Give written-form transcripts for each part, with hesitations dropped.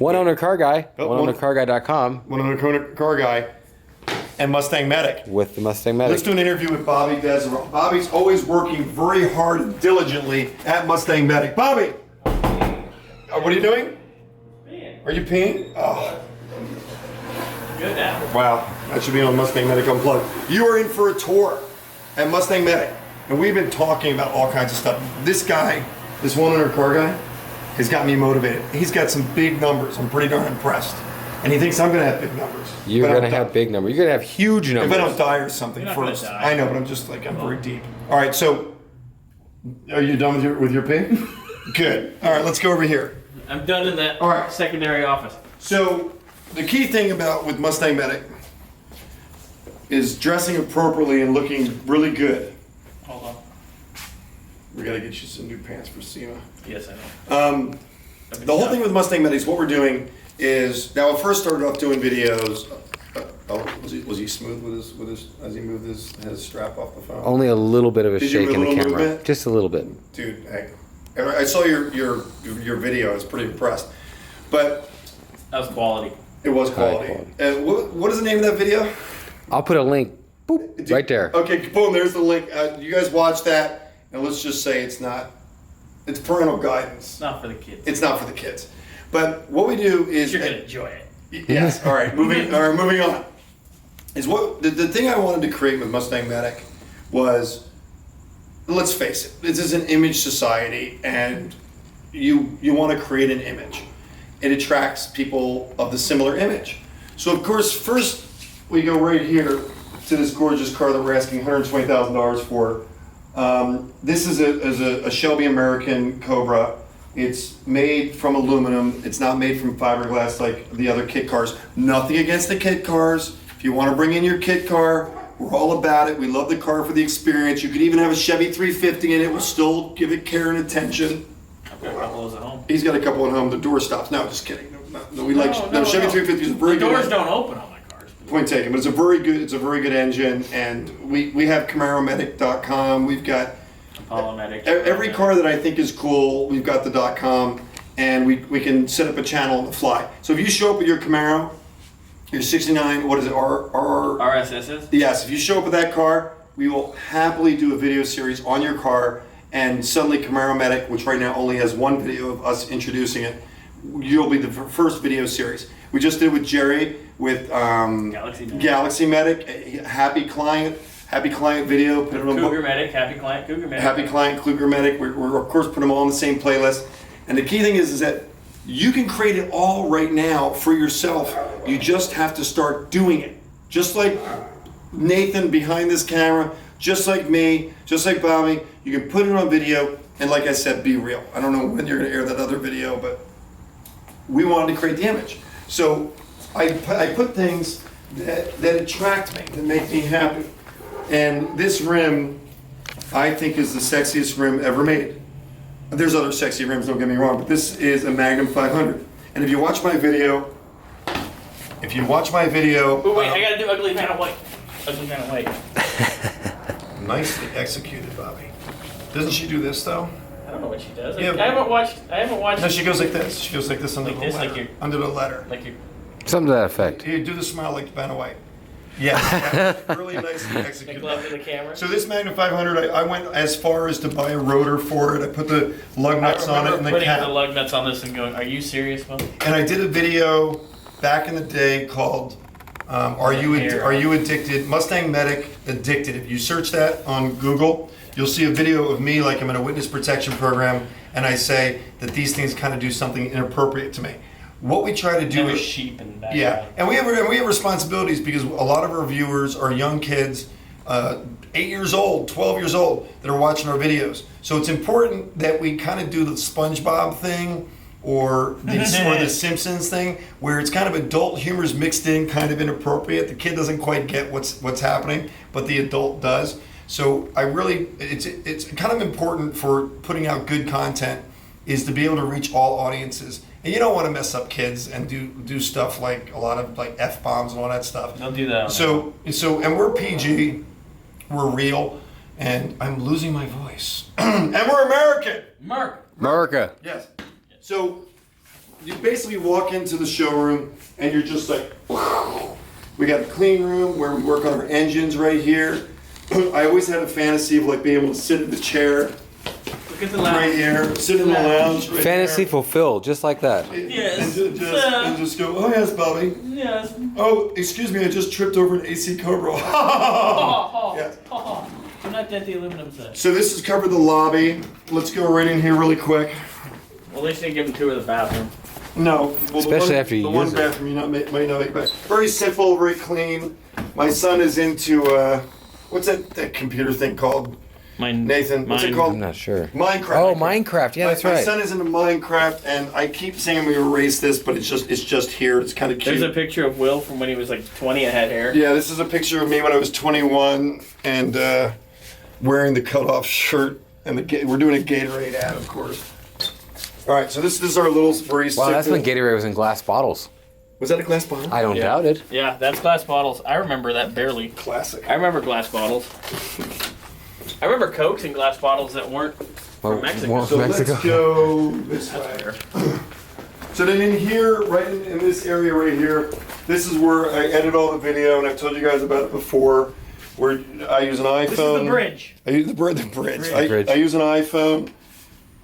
One owner car guy. OneOwnerCarGuy.com. One owner car guy. And Mustang Medic. With the Mustang Medic. Let's do an interview with Bobby Deseron. Bobby's always working very hard and diligently at Mustang Medic. Bobby! What are you doing? Peeing. Are you peeing? Oh. Good now. Wow, that should be on Mustang Medic Unplugged. You are in for a tour at Mustang Medic. And we've been talking about all kinds of stuff. This guy, this one owner car guy, has got me motivated. He's got some big numbers. I'm pretty darn impressed. And he thinks I'm going to have big numbers. You're going to have big numbers. You're going to have huge numbers. If I don't die or something You're not first. gonna die. I know, but I'm just like, I'm very deep. All right, so, are you done with your pee? Good. All right, let's go over here. I'm done in that All right. secondary office. So, the key thing with Mustang Medic is dressing appropriately and looking really good. Hold on. We got to get you some new pants for SEMA. Yes, I know. The whole thing with Mustang Medic is what we're doing is, now I first started off doing videos. Was he smooth with his as he moved his strap off the phone? Only a little bit of a Did you shake move in a the little camera. movement? Just a little bit. Dude, I saw your video. I was pretty impressed, but That was quality. it was High quality. quality. What is the name of that video? I'll put a link boop, right there. Okay, boom. There's the link. You guys watch that, and let's just say it's parental guidance. It's not for the kids. It's not for the kids. But what we do is You're gonna enjoy it. yes. All right. Moving on. Is what the thing I wanted to create with Mustang Medic was, let's face it, this is an image society, and you want to create an image. It attracts people of the similar image. So of course, first we go right here to this gorgeous car that we're asking $120,000 for. This is a Shelby American Cobra. It's made from aluminum. It's not made from fiberglass like the other kit cars. Nothing against the kit cars. If you want to bring in your kit car, we're all about it. We love the car for the experience. You could even have a Chevy 350 in it. We'll still give it care and attention. I've got a couple of those at home. He's got a couple at home. The door stops. No, just kidding. No, we like No, Chevy 350 is a very The good. doors don't open on my cars. Point taken, but it's a very good engine, and we have CamaroMedic.com. We've got Apollo Medic. every car that I think is cool. We've got the .com, and we can set up a channel on the fly. So if you show up with your Camaro, your '69, what is it, RSSs? Yes, if you show up with that car, we will happily do a video series on your car, and suddenly Camaro Medic, which right now only has one video of us introducing it, you'll be the first video series. We just did with Jerry with Galaxy Medic, a happy client video. Put it on Cougar Medic, Happy Client, Cougar Medic. Happy Client, Cougar Medic. We're of course put them all on the same playlist. And the key thing is that you can create it all right now for yourself. You just have to start doing it. Just like Nathan behind this camera, just like me, just like Bobby, you can put it on video, and like I said, be real. I don't know when you're gonna air that other video, but we wanted to create the image. So I put things that attract me, that make me happy. And this rim, I think, is the sexiest rim ever made. There's other sexy rims, don't get me wrong, but this is a Magnum 500. And if you watch my video, Oh, wait, I gotta do Ugly Man of White. Ugly Man of White. Nicely executed, Bobby. Doesn't she do this though? I don't know what she does. Yeah. I haven't watched. No, she goes like this. She goes like this under Like the this, letter. like you- Under the letter. Like you. Something to that effect. You do the smile like Vanna White. Yes, really nicely Make executed. love to the camera. So this Magnum 500, I went as far as to buy a rotor for it. I put the lug nuts on it and the putting cap. the lug nuts on this and going, "Are you serious, Will?" And I did a video back in the day called "Are You Addicted?" Mustang Medic Addicted. If you search that on Google, you'll see a video of me like I'm in a witness protection program, and I say that these things kind of do something inappropriate to me. What we try to do There was is sheep in the back. yeah, and we have responsibilities because a lot of our viewers are young kids, 8 years old, 12 years old, that are watching our videos. So it's important that we kind of do the SpongeBob thing or the Simpsons thing, where it's kind of adult humor's mixed in, kind of inappropriate. The kid doesn't quite get what's happening, but the adult does. So it's kind of important for putting out good content is to be able to reach all audiences. And you don't want to mess up kids and do stuff like a lot of like F-bombs and all that stuff. Don't do that. So and we're PG, we're real, and I'm losing my voice. And we're American. Mark. America. Yes. So you basically walk into the showroom and you're just like, we got a clean room where we work on our engines right here. I always had a fantasy of like being able to sit in the chair Look at the right lounge. here, sit in the lounge. Right Fantasy there, fulfilled, just like that. Yes. and just go, oh yes, Bobby. Yes. Oh, excuse me, I just tripped over an AC Cobra. Yes. Do not dent the aluminum set. So this has covered the lobby. Let's go right in here really quick. Well, at least they give them two of the bathroom. No, well, Especially after you the one use it. bathroom you might not make back. Very simple, very clean. My son is into what's that computer thing called? Nathan, what's it called? I'm not sure. Minecraft. Oh, Minecraft. Yeah, that's My right. son is into Minecraft, and I keep saying we erase this, but it's just here. It's kind of cute. There's a picture of Will from when he was like 20 and had hair. Yeah, this is a picture of me when I was 21 and wearing the cutoff shirt, and we're doing a Gatorade ad, of course. All right, so this is our little very Wow, that's when simple- Gatorade was in glass bottles. Was that a glass bottle? I don't Yeah. doubt it. Yeah, that's glass bottles. I remember that barely. Classic. I remember glass bottles. I remember Cokes in glass bottles that weren't from Mexico. well, So Mexico. let's go this way. So then in here, right in this area right here, this is where I edit all the video, and I've told you guys about it before, where I use an iPhone. This is the bridge. I use the bridge. Bridge. I use an iPhone,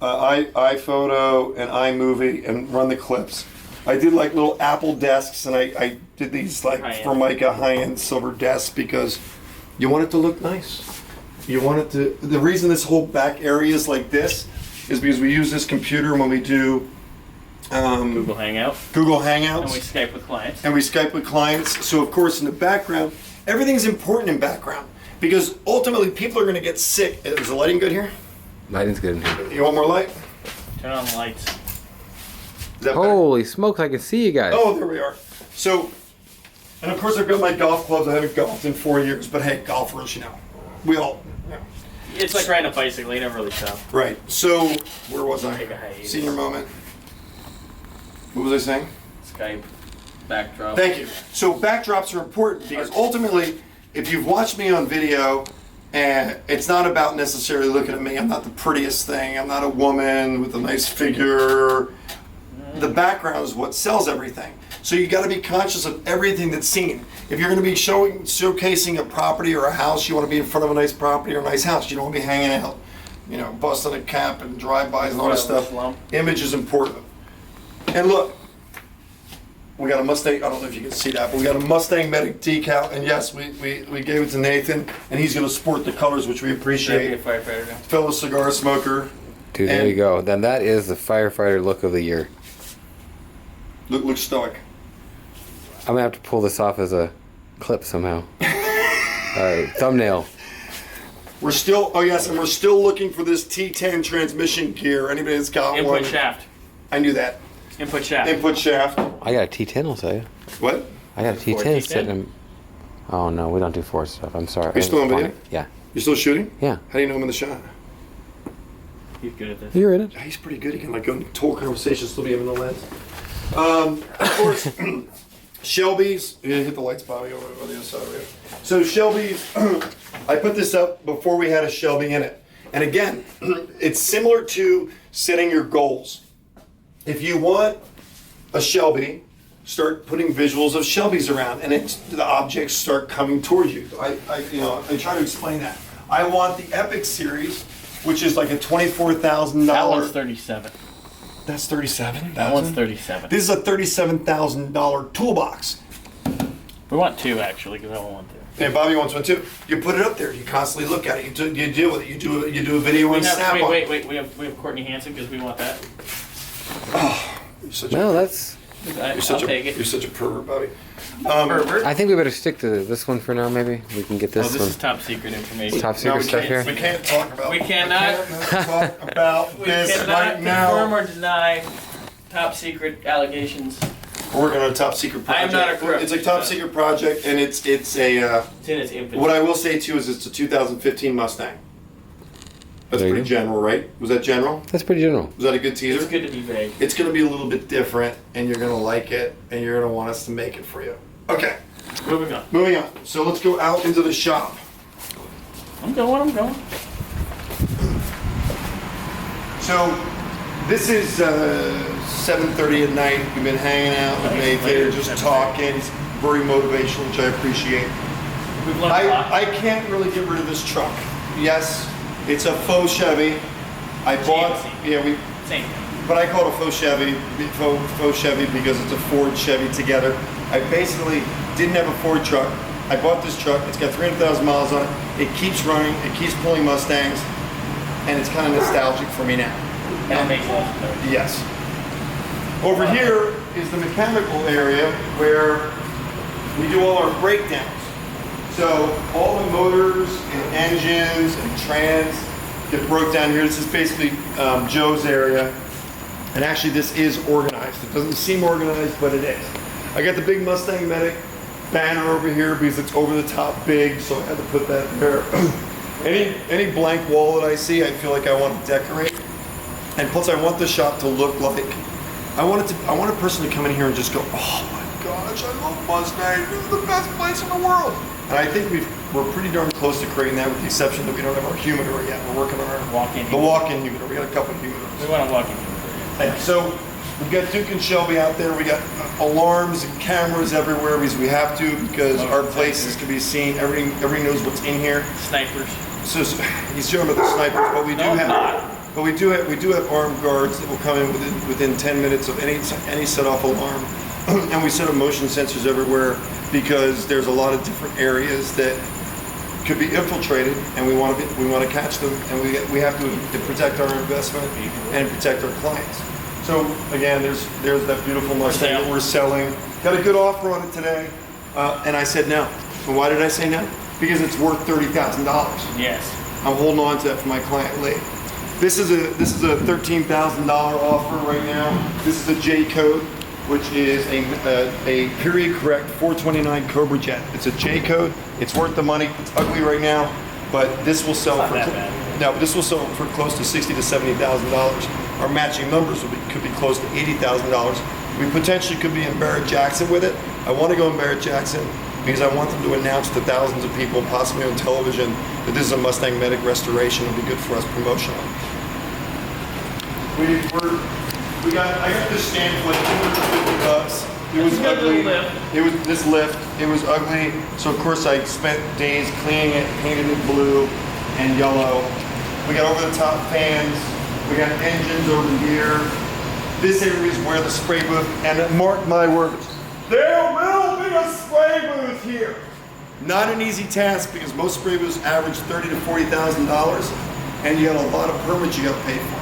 iPhoto, and iMovie, and run the clips. I did like little Apple desks, and I did these like High-end. Formica high-end silver desks because you want it to look nice. You want it to. The reason this whole back area is like this is because we use this computer when we do Google Hangout. Google Hangouts. And we Skype with clients. And we Skype with clients. So of course in the background, everything's important in background because ultimately people are going to get sick. Is the lighting good here? Lighting's good in here. You want more light? Turn on the lights. Is that better? Holy smokes, I can see you guys. Oh, there we are. So, and of course I've got my golf clubs. I haven't golfed in 4 years, but hey, golfers, you know, we all, you know. It's like riding a bicycle. You never really stop. Right. So, where was I? Take a hiatus. Senior moment. What was I saying? Skype. Backdrop. Thank you. So backdrops are important because ultimately, if you've watched me on video, and it's not about necessarily looking at me, I'm not the prettiest thing, I'm not a woman with a nice figure. The background is what sells everything. So you got to be conscious of everything that's seen. If you're going to be showcasing a property or a house, you want to be in front of a nice property or a nice house. You don't want to be hanging out, you know, busting a cap and drive-bys and all this stuff. Image is important. And look, we got a Mustang, I don't know if you can see that, but we got a Mustang Medic decal, and yes, we gave it to Nathan, and he's going to sport the colors, which we Should be a appreciate. firefighter now. Fellow cigar smoker. Dude, there And- you go. Then that is the firefighter look of the year. Look stoic. I'm gonna have to pull this off as a clip somehow. Thumbnail. We're still, oh yes, and we're still looking for this T10 transmission gear. Anybody that's got Input one. shaft. I knew that. Input shaft. Input shaft. I got a T10, I'll tell you. What? I got a Ford T10 T10? sitting in. Oh no, we don't do Ford stuff. I'm sorry. you still on video? Yeah. You still shooting? Yeah. How do you know I'm in the shot? He's good at this. You're in it. He's pretty good. He can like go into total conversation, still be in the lens. Of course, Shelby's. You didn't hit the lights, Bobby, over on the other side over here. So Shelby's. I put this up before we had a Shelby in it, and again, it's similar to setting your goals. If you want a Shelby, start putting visuals of Shelbys around, and the objects start coming towards you. I try to explain that. I want the Epic series, which is like a $24,000. That one's 37. That's 37. That one's 37. This is a $37,000 toolbox. We want two actually, because I don't want two. And Bobby wants one too. You put it up there. You constantly look at it. You deal with it. You do a video on Snap-on. Wait. We have Courtney Hansen because we want that. You're such No, a, that's. I'll take it. You're such a pervert, Bobby. Pervert. I think we better stick to this one for now. Maybe we can get Oh, this this one. is top secret information. Top secret we stuff can't, here. we can't talk about. We cannot- talk about We this cannot right confirm now. or deny top secret allegations. We're working on a top secret I am project. not a crook. It's a top secret project, and it's a. It's in its infancy. What I will say to you is it's a 2015 Mustang. That's There you pretty go. general, right? Was that general? That's pretty general. Was that a good teaser? It's good to be vague. It's going to be a little bit different, and you're going to like it, and you're going to want us to make it for you. Okay, Moving on. moving on. So let's go out into the shop. I'm going. So This is 7:30 at night. We've been hanging out with Nate here, just talking. It's very motivational, which I appreciate. We've learned a lot. I can't really get rid of this truck. Yes, it's a faux Chevy. I bought, GMC. Same thing. but I call it a faux Chevy because it's a Ford Chevy together. I basically didn't have a Ford truck. I bought this truck. It's got 300,000 miles on it. It keeps running. It keeps pulling Mustangs, and it's kind of nostalgic for me now. That makes a lot of sense. Yes. Over here is the mechanical area where we do all our breakdowns. So all the motors and engines and trans get broke down here. This is basically Joe's area. And actually this is organized. It doesn't seem organized, but it is. I got the big Mustang Medic banner over here because it's over the top big, so I had to put that there. Any blank wall that I see, I feel like I want to decorate. And plus I want the shop to look like, I want a person to come in here and just go, oh my gosh, I love Mustang. This is the best place in the world. And I think we're pretty darn close to creating that, with the exception that we don't have our humidor yet. We're working on our walk-in humidor. We got a couple of humidors. We want a walk-in humidor. And so we've got Duke and Shelby out there. We got alarms and cameras everywhere because we have to, because our places can be seen. Everybody knows what's in here. Snipers. So he's showing about the snipers, but we do have armed guards that will come in within 10 minutes of any set-off alarm. And we set up motion sensors everywhere because there's a lot of different areas that could be infiltrated, and we want to catch them, and we have to protect our investment and protect our clients. So again, there's that beautiful Mustang that we're selling. Got a good offer on it today, and I said no. And why did I say no? Because it's worth $30,000. Yes. I'm holding on to that for my client Lee. This is a $13,000 offer right now. This is a J code, which is a period correct 429 Cobra jet. It's a J code. It's worth the money. It's ugly right now, but this will sell for this will sell for close to $60,000 to $70,000. Our matching numbers could be close to $80,000. We potentially could be in Barrett-Jackson with it. I want to go in Barrett-Jackson because I want them to announce to thousands of people, possibly on television, that this is a Mustang Medic restoration. It'll be good for us promotionally. I got this stand for like $250. It was ugly. It was this lift. It was ugly. So of course I spent days cleaning it, painted it blue and yellow. We got over the top fans. We got engines over here. This area is where the spray booth, and mark my words, there will be a spray booth here. Not an easy task because most spray booths average $30,000 to $40,000, and you got a lot of permits you got to pay for.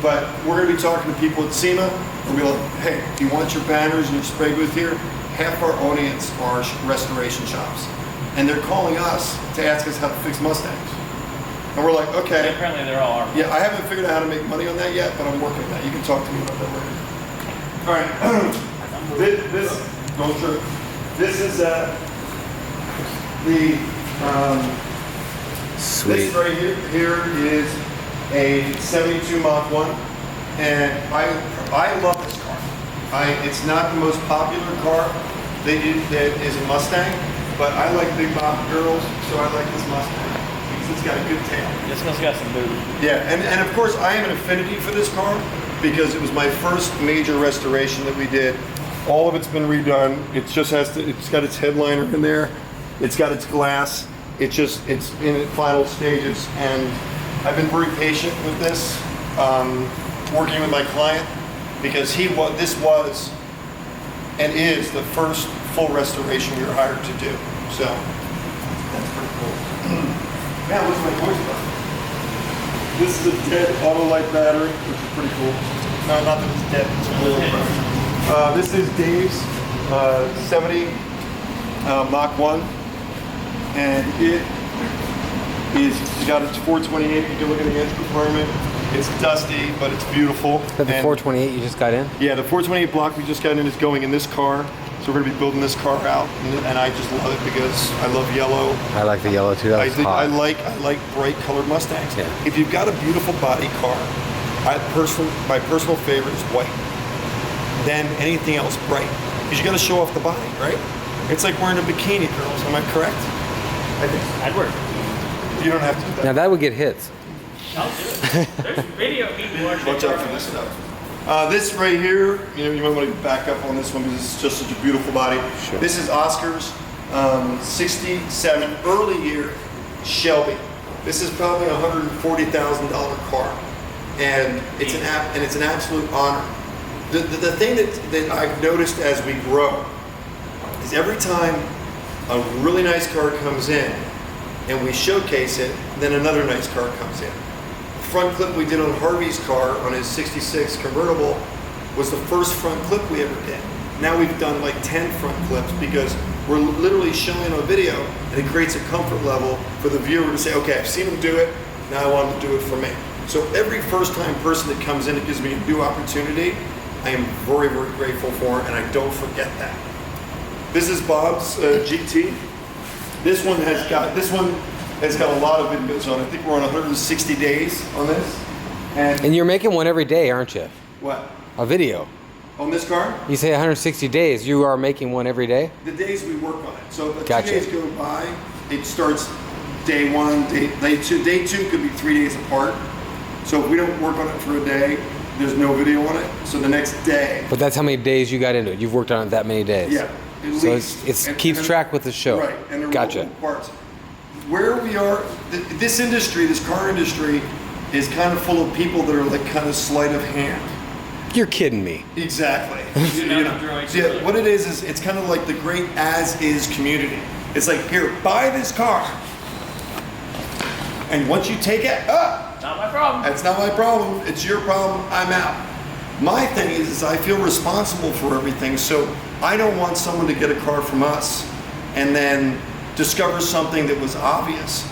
But we're going to be talking to people at SEMA, and we'll be like, hey, if you want your banners and your spray booth here, half our audience are restoration shops. And they're calling us to ask us how to fix Mustangs. And we're like, okay. And apparently they're all armed. Yeah, I haven't figured out how to make money on that yet, but I'm working on that. You can talk to me about that later. All right. This is Sweet. This right here is a 72 Mach 1, and I love this car. It's not the most popular car that is a Mustang, but I like big bop girls, so I like this Mustang because it's got a good tail. This one's got some booty. Yeah, and of course I have an affinity for this car because it was my first major restoration that we did. All of it's been redone. It's got its headliner in there. It's got its glass. It's in its final stages, and I've been very patient with this, working with my client, because this was and is the first full restoration we were hired to do. So that's pretty cool. Man, what's my voice about? This is a dead Autolite battery, which is pretty cool. No, not that it's dead. It's a little this is Dave's 70 Mach 1, and it's got its 428. You can look at the engine compartment. It's dusty, but it's beautiful. Is that the 428 you just got in? Yeah, the 428 block we just got in is going in this car. So we're going to be building this car out, and I just love it because I love yellow. I like the yellow too. That was hot. I like bright colored Mustangs. Yeah. If you've got a beautiful body car, my personal favorite is white. Then anything else bright, because you got to show off the body, right? It's like wearing a bikini, girls. Am I correct? I think I'd wear it. you don't have to do that. Now that would get hits. I'll do it. There's video people are Watch out for this stuff. This right here, you might want to back up on this one because it's just such a beautiful body. Sure. This is Oscar's 67 early year Shelby. This is probably a $140,000 car, and it's an absolute honor. The thing that I've noticed as we grow is every time a really nice car comes in and we showcase it, then another nice car comes in. The front clip we did on Harvey's car on his 66 convertible was the first front clip we ever did. Now we've done like 10 front clips because we're literally showing a video, and it creates a comfort level for the viewer to say, okay, I've seen him do it, now I want him to do it for me. So every first time person that comes in, it gives me a new opportunity. I am very, very grateful for, and I don't forget that. This is Bob's GT. This one has got a lot of videos on it. I think we're on 160 days on this. And you're making one every day, aren't you? What? A video. On this car? You say 160 days. You are making one every day? The days we work on it. So if Gotcha. 2 days go by, it starts day one, day two. Day two could be 3 days apart. So if we don't work on it for a day, there's no video on it. So the next day. But that's how many days you got into it. You've worked on it that many days. Yeah. At So least. it keeps track with the show. Right. And they're Gotcha. multiple parts. Where we are, this industry, this car industry, is kind of full of people that are like kind of sleight of hand. You're kidding me. Exactly. Yeah. What it is it's kind of like the great as-is community. It's like, here, buy this car. And once you take it, Not my problem. that's not my problem. It's your problem. I'm out. My thing is I feel responsible for everything, so I don't want someone to get a car from us and then discover something that was obvious.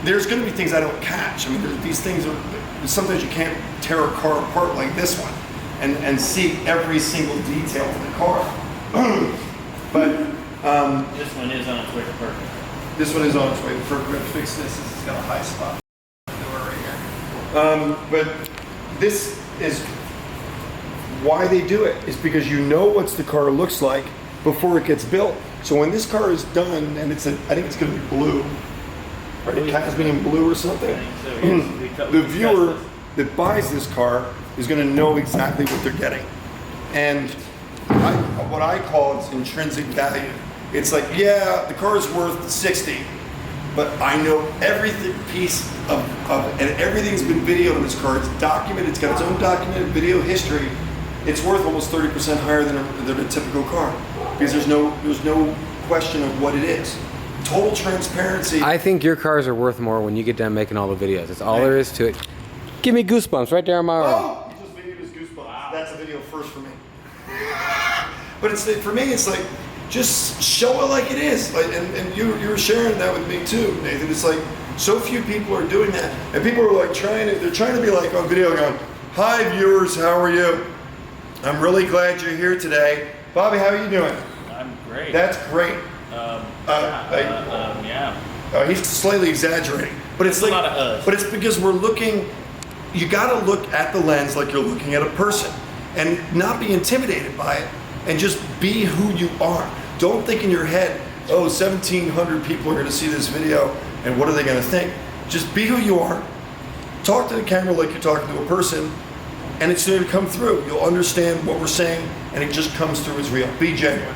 There's going to be things I don't catch. I mean, these things are, sometimes you can't tear a car apart like this one and see every single detail of the car. But This one is on its way to perfect. this one is on its way to perfect. We're going to fix this. It's got a high spot. Right here. But this is why they do it, is because you know what the car looks like before it gets built. So when this car is done, and I think it's going to be blue, right? Cadmium blue or something. The viewer that buys this car is going to know exactly what they're getting. And what I call its intrinsic value. It's like, yeah, the car is worth 60, but I know every piece of and everything's been videoed on this car. It's documented. It's got its own documented video history. It's worth almost 30% higher than a typical car because there's no question of what it is. Total transparency. I think your cars are worth more when you get done making all the videos. That's all there is to it. Give me goosebumps right there on my arm. Oh, you just made me just goosebumps. Wow. That's a video first for me. But for me, it's like, just show it like it is. Like, and you were sharing that with me too, Nathan. It's like, so few people are doing that. And people are like they're trying to be like on video going, hi viewers, how are you? I'm really glad you're here today. Bobby, how are you doing? I'm great. That's great. Yeah. He's slightly exaggerating, but it's There's like, a lot of us. but it's because we're looking. You got to look at the lens like you're looking at a person, and not be intimidated by it, and just be who you are. Don't think in your head, oh, 1,700 people are going to see this video, and what are they going to think? Just be who you are. Talk to the camera like you're talking to a person, and it's going to come through. You'll understand what we're saying, and it just comes through as real. Be genuine.